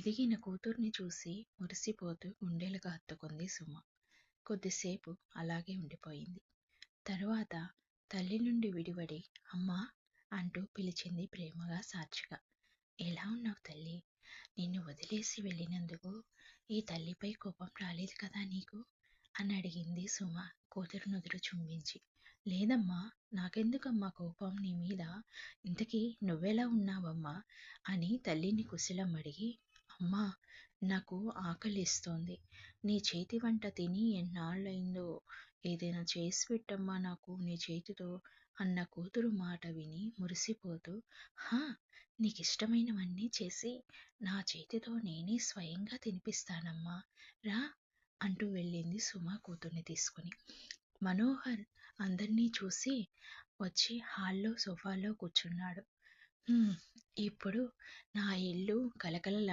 ఎదిగిన కూతుర్ని చూసి మురిసిపోతూ గుండెలకు హత్తుకుంది సుమ. కొద్దిసేపు అలాగే ఉండిపోయింది. తరువాత తల్లి నుండి విడివడి అమ్మా అంటూ పిలిచింది ప్రేమగా సార్చిగా. ఎలా ఉన్నావు తల్లి? నిన్ను వదిలేసి వెళ్ళినందుకు ఈ తల్లిపై కోపం రాలేదు కదా నీకు? అని అడిగింది సుమ కూతురు నుదురు చుంబించి. లేదమ్మా, నాకెందుకమ్మా కోపం నీ మీద? ఇంతకీ నువ్వెలా ఉన్నావమ్మా అని తల్లిని కుశలం అడిగి, అమ్మా నాకు ఆకలిస్తోంది, నీ చేతి వంట తిని ఎన్నాళ్ళయిందో, ఏదైనా చేసి పెట్టమ్మా నాకు నీ చేతితో అన్న కూతురు మాట విని మురిసిపోతూ, హా, నీకిష్టమైనవన్నీ చేసి నా చేతితో నేనే స్వయంగా తినిపిస్తానమ్మా, రా అంటూ వెళ్ళింది సుమ కూతుర్ని తీసుకుని. మనోహర్ అందర్నీ చూసి వచ్చి హాల్లో సోఫాలో కూర్చున్నాడు. ఇప్పుడు నా ఇల్లు కలకలలా